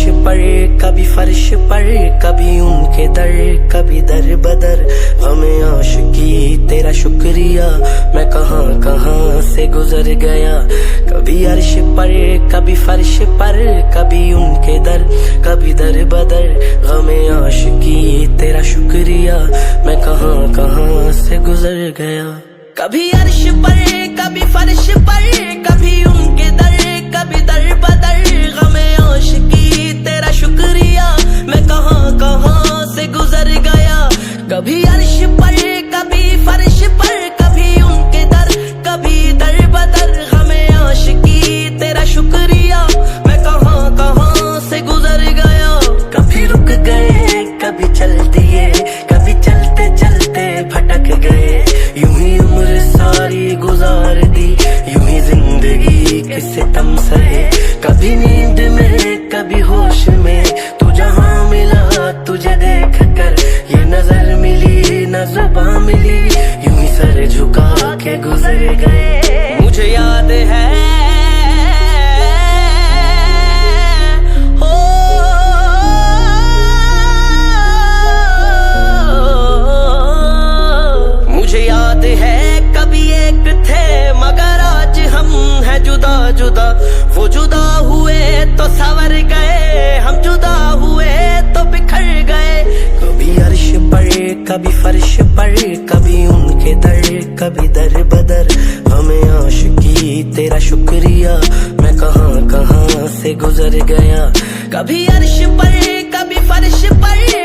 पर कभी फर्श पर, कभी उनके दर, कभी दर बदर। हमें आशिकी तेरा शुक्रिया, मैं कहाँ कहाँ से गुजर गया। कभी अर्श पर कभी फर्श पर, कभी उनके दर, कभी दर बदर। हमें आशिकी तेरा शुक्रिया, मैं कहाँ कहाँ से गुजर गया। कभी अर्श पर कभी फर्श पर, कभी उनके दर, कभी दर बदर। गमे आशिकी तेरा शुक्रिया, मैं कहाँ कहाँ से गुजर गया। कभी अर्श पर कभी फर्श पर, कभी उनके दर, कभी दर बदर। गमे आशिकी तेरा शुक्रिया, मैं कहाँ कहाँ से गुजर गया। कभी रुक गए कभी चल दिए, कभी चलते चलते भटक गए। यूं ही उम्र सारी गुजार दी, यूं ही जिंदगी के सितम सहे। कभी नींद में कभी होश में, तू जहां मिला तुझे देख कर। ये नजर मिली न जुबां मिली, यूं ही सर झुका के गुजर गए। मुझे याद है जुदा। वो जुदा हुए तो सवर गए, हम जुदा हुए तो बिखर गए। कभी अर्श पर कभी फर्श पर, कभी उनके दर, कभी दर बदर। हमें आशिकी तेरा शुक्रिया, मैं कहाँ कहाँ से गुजर गया। कभी अर्श पर कभी फर्श पर,